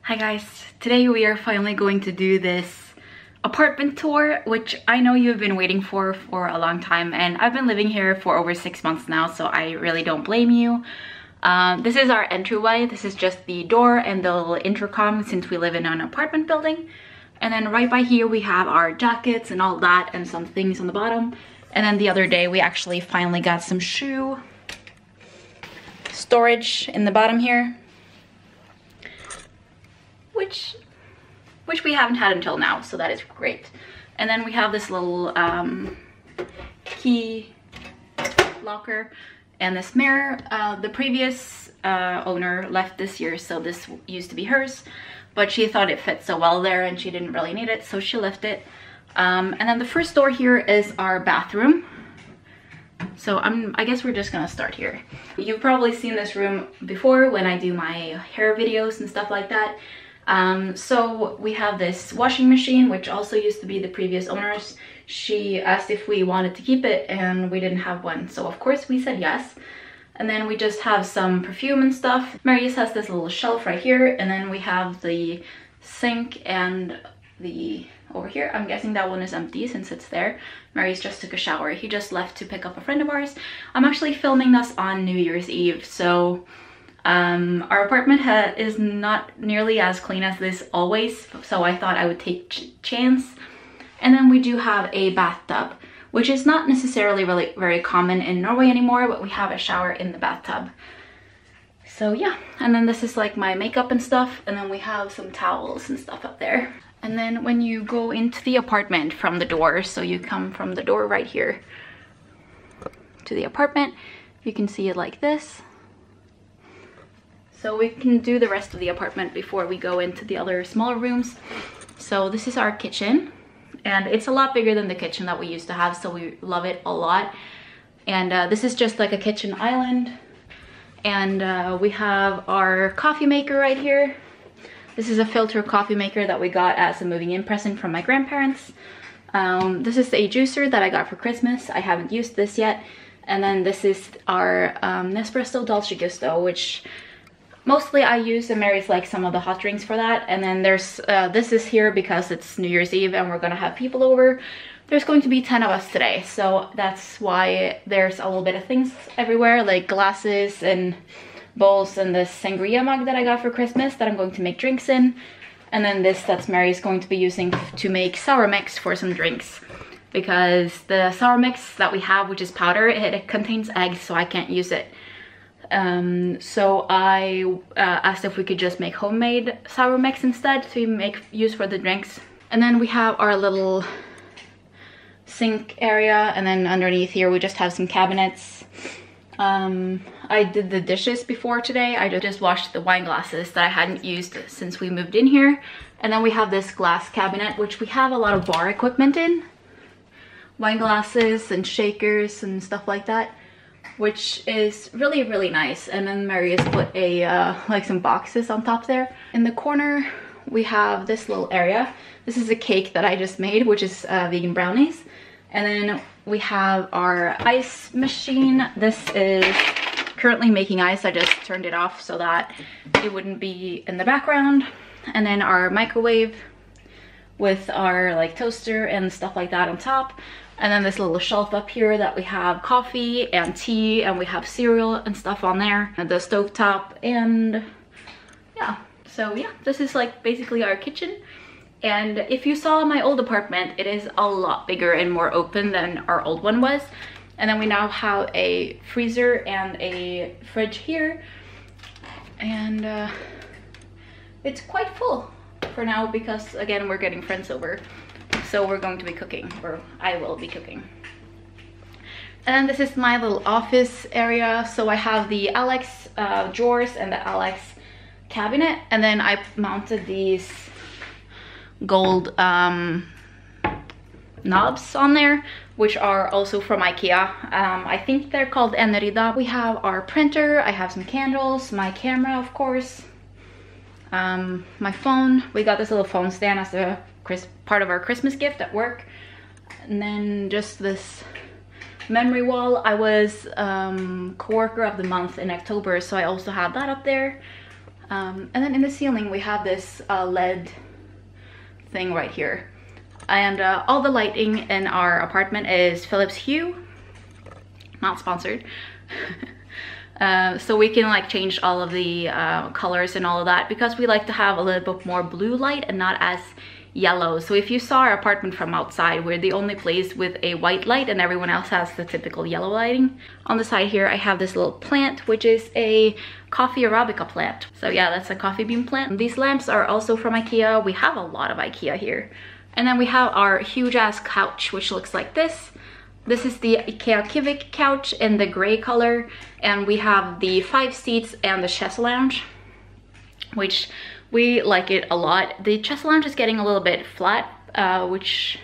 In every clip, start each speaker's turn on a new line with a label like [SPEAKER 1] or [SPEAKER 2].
[SPEAKER 1] Hi guys, today we are finally going to do this apartment tour, which I know you've been waiting for a long time, and I've been living here for over 6 months now, so I really don't blame you. This is our entryway. This is just the door and the little intercom since we live in an apartment building. And then right by here we have our jackets and all that and some things on the bottom. And then the other day we actually finally got some shoe storage in the bottom here. Which we haven't had until now, so that is great. And then we have this little key locker and this mirror. The previous owner left this year, so this used to be hers, but she thought it fit so well there and she didn't really need it, so she left it. And then the first door here is our bathroom. So I guess we're just gonna start here. You've probably seen this room before when I do my hair videos and stuff like that. So we have this washing machine, which also used to be the previous owner's. She asked if we wanted to keep it and we didn't have one, so of course we said yes. And then we just have some perfume and stuff. Marius has this little shelf right here, and then we have the sink and the over here. I'm guessing that one is empty since it's there. Marius just took a shower. He just left to pick up a friend of ours. I'm actually filming this on New Year's Eve, so our apartment is not nearly as clean as this always, so I thought I would take a chance. And then we do have a bathtub, which is not necessarily really very common in Norway anymore, but we have a shower in the bathtub. So yeah, and then this is like my makeup and stuff, and then we have some towels and stuff up there. And then when you go into the apartment from the door, so you come from the door right here to the apartment, you can see it like this. So we can do the rest of the apartment before we go into the other smaller rooms. So this is our kitchen, and it's a lot bigger than the kitchen that we used to have, so we love it a lot. And this is just like a kitchen island. And we have our coffee maker right here. This is a filter coffee maker that we got as a moving in present from my grandparents. This is a juicer that I got for Christmas. I haven't used this yet. And then this is our Nespresso Dolce Gusto, which mostly I use, and Mary's like some of the hot drinks for that. And then there's this is here because it's New Year's Eve and we're gonna have people over. There's going to be 10 of us today, so that's why there's a little bit of things everywhere, like glasses and bowls, and this sangria mug that I got for Christmas that I'm going to make drinks in. And then this that's Mary's going to be using to make sour mix for some drinks, because the sour mix that we have, which is powder, it contains eggs, so I can't use it. So I asked if we could just make homemade sour mix instead to use for the drinks. And then we have our little sink area, and then underneath here we just have some cabinets. I did the dishes before today. I just washed the wine glasses that I hadn't used since we moved in here. And then we have this glass cabinet, which we have a lot of bar equipment in. Wine glasses and shakers and stuff like that, which is really, really nice. And then Marius put a like some boxes on top there. In the corner, we have this little area. This is a cake that I just made, which is vegan brownies. And then we have our ice machine. This is currently making ice. I just turned it off so that it wouldn't be in the background. And then our microwave with our like toaster and stuff like that on top. And then this little shelf up here that we have coffee and tea, and we have cereal and stuff on there. And the stovetop, and yeah. So yeah, this is like basically our kitchen. And if you saw my old apartment, it is a lot bigger and more open than our old one was. And then we now have a freezer and a fridge here. And it's quite full for now because, again, we're getting friends over. So we're going to be cooking, or I will be cooking. And this is my little office area. So I have the Alex drawers and the Alex cabinet. And then I mounted these gold knobs on there, which are also from IKEA. I think they're called Enerida. We have our printer. I have some candles, my camera, of course, my phone. We got this little phone stand as a part of our Christmas gift at work. And then just this memory wall. I was co-worker of the month in October, so I also have that up there. And then in the ceiling we have this LED thing right here. And all the lighting in our apartment is Philips Hue, not sponsored. So we can like change all of the colors and all of that because we like to have a little bit more blue light and not as yellow. So if you saw our apartment from outside, we're the only place with a white light and everyone else has the typical yellow lighting. On the side here I have this little plant, which is a coffee arabica plant. So yeah, that's a coffee bean plant. These lamps are also from IKEA. We have a lot of IKEA here. And then we have our huge ass couch, which looks like this. This is the IKEA Kivik couch in the gray color, and we have the 5 seats and the chest lounge, which we like it a lot. The chest lounge is getting a little bit flat, which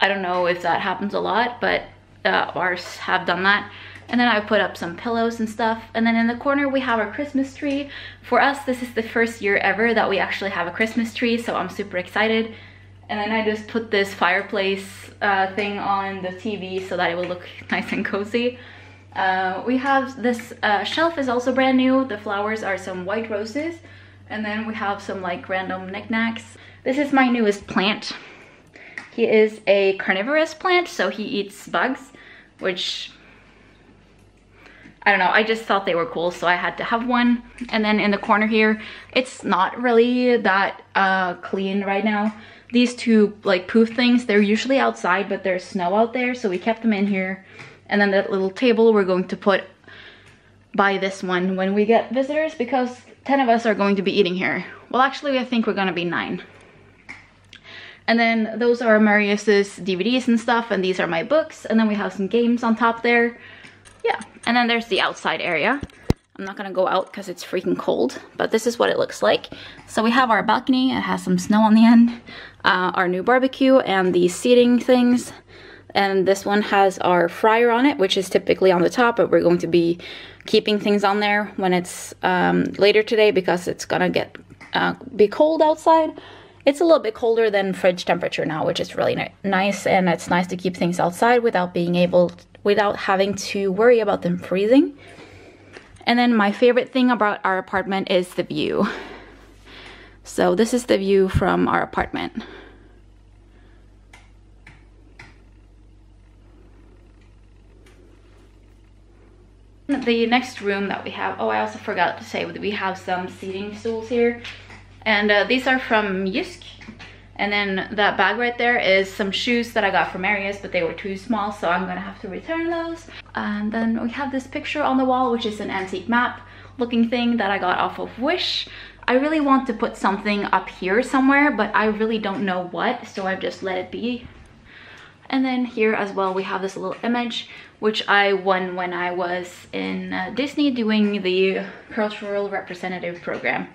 [SPEAKER 1] I don't know if that happens a lot, but ours have done that. And then I put up some pillows and stuff. And then in the corner we have our Christmas tree. For us, this is the first year ever that we actually have a Christmas tree, so I'm super excited. And then I just put this fireplace thing on the TV so that it will look nice and cozy. We have this shelf is also brand new. The flowers are some white roses. And then we have some like random knickknacks. This is my newest plant. He is a carnivorous plant, so he eats bugs, which I don't know, I just thought they were cool, so I had to have one. And then in the corner here, it's not really that clean right now. These two like poof things, they're usually outside, but there's snow out there, so we kept them in here. And then that little table we're going to put by this one when we get visitors, because 10 of us are going to be eating here. Well, actually, I think we're gonna be 9. And then those are Marius's DVDs and stuff, and these are my books. And then we have some games on top there. Yeah, and then there's the outside area. I'm not gonna go out because it's freaking cold, but this is what it looks like. So we have our balcony, it has some snow on the end, our new barbecue and these seating things. And this one has our fryer on it, which is typically on the top, but we're going to be keeping things on there when it's later today because it's gonna get be cold outside. It's a little bit colder than fridge temperature now, which is really nice, and it's nice to keep things outside without having to worry about them freezing. And then my favorite thing about our apartment is the view. So this is the view from our apartment. The next room that we have, oh, I also forgot to say that we have some seating stools here. And these are from Jysk. And then that bag right there is some shoes that I got from Marius, but they were too small, so I'm gonna have to return those. And then we have this picture on the wall, which is an antique map looking thing that I got off of Wish. I really want to put something up here somewhere, but I really don't know what, so I've just let it be. And then here as well, we have this little image, which I won when I was in Disney doing the cultural representative program.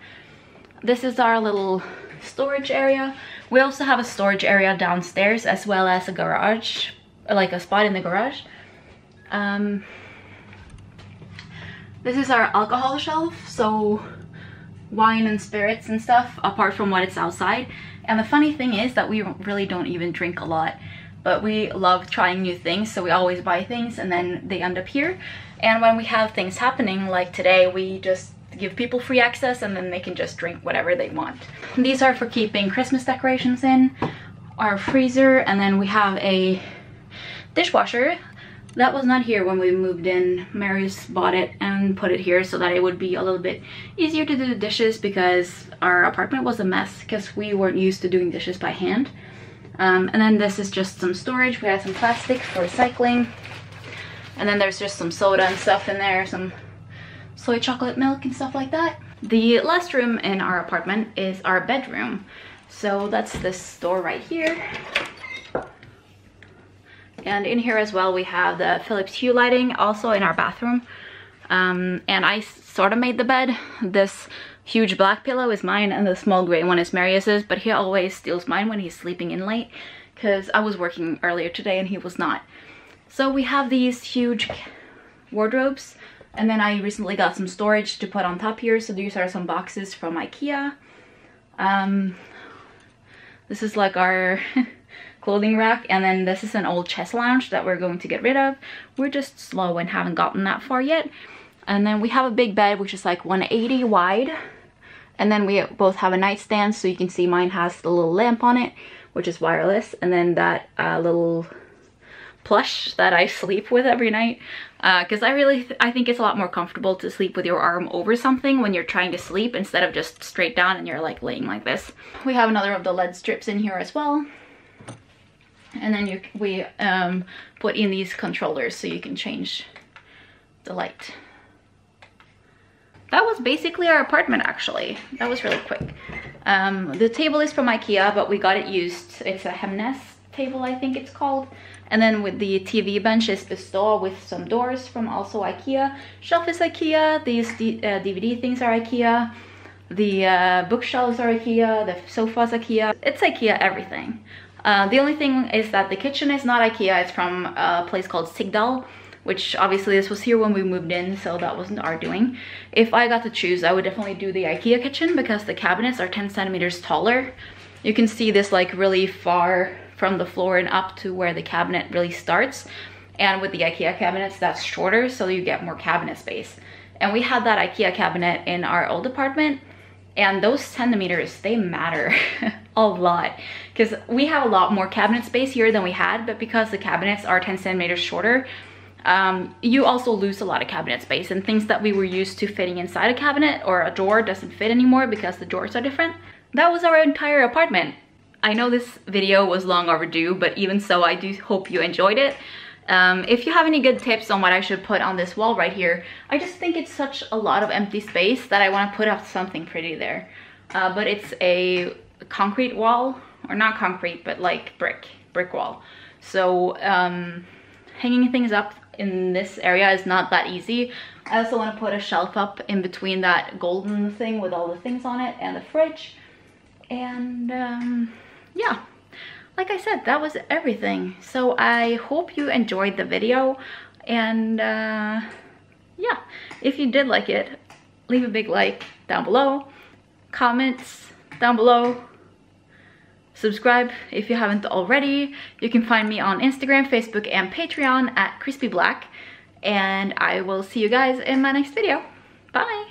[SPEAKER 1] This is our little storage area. We also have a storage area downstairs as well as a garage, like a spot in the garage. This is our alcohol shelf, so wine and spirits and stuff, apart from what it's outside. And the funny thing is that we really don't even drink a lot, but we love trying new things, so we always buy things and then they end up here. And when we have things happening like today, we just give people free access and then they can just drink whatever they want. These are for keeping Christmas decorations in, our freezer, and then we have a dishwasher that was not here when we moved in. Marius bought it and put it here so that it would be a little bit easier to do the dishes, because our apartment was a mess because we weren't used to doing dishes by hand. And then this is just some storage. We have some plastic for recycling, and then there's just some soda and stuff in there, some soy chocolate milk and stuff like that. The last room in our apartment is our bedroom. So that's this door right here. And in here as well, we have the Philips Hue lighting, also in our bathroom. And I sort of made the bed. This huge black pillow is mine and the small gray one is Marius's, but he always steals mine when he's sleeping in late because I was working earlier today and he was not. So we have these huge wardrobes. And then I recently got some storage to put on top here. So these are some boxes from IKEA. This is like our clothing rack. And then this is an old chest lounge that we're going to get rid of. We're just slow and haven't gotten that far yet. And then we have a big bed, which is like 180 wide. And then we both have a nightstand, so you can see mine has the little lamp on it, which is wireless, and then that little plush that I sleep with every night, because I think it's a lot more comfortable to sleep with your arm over something when you're trying to sleep instead of just straight down and you're like laying like this. We have another of the LED strips in here as well, and then we put in these controllers so you can change the light. That was basically our apartment, actually. That was really quick. The table is from IKEA, but we got it used. It's a Hemnes table, I think it's called. And then with the TV bench is the stall with some doors from also IKEA. Shelf is IKEA. These DVD things are IKEA. The bookshelves are IKEA. The sofa's IKEA. It's IKEA everything. The only thing is that the kitchen is not IKEA. It's from a place called Sigdal, which obviously this was here when we moved in, so that wasn't our doing. If I got to choose, I would definitely do the IKEA kitchen because the cabinets are 10 centimeters taller. You can see this like really far from the floor and up to where the cabinet really starts. And with the IKEA cabinets, that's shorter, so you get more cabinet space. And we had that IKEA cabinet in our old apartment, and those centimeters, they matter a lot. Because we have a lot more cabinet space here than we had, but because the cabinets are 10 centimeters shorter, you also lose a lot of cabinet space, and things that we were used to fitting inside a cabinet or a drawer doesn't fit anymore because the drawers are different. That was our entire apartment. I know this video was long overdue, but even so, I do hope you enjoyed it. If you have any good tips on what I should put on this wall right here, I just think it's such a lot of empty space that I want to put up something pretty there. But it's a concrete wall, or not concrete, but like brick wall. So hanging things up in this area is not that easy. I also want to put a shelf up in between that golden thing with all the things on it and the fridge. And yeah, like I said, that was everything. So I hope you enjoyed the video, and yeah, if you did like it, leave a big like down below, comments down below, subscribe if you haven't already. You can find me on Instagram, Facebook, and Patreon at chrisbeeblack, and I will see you guys in my next video. Bye!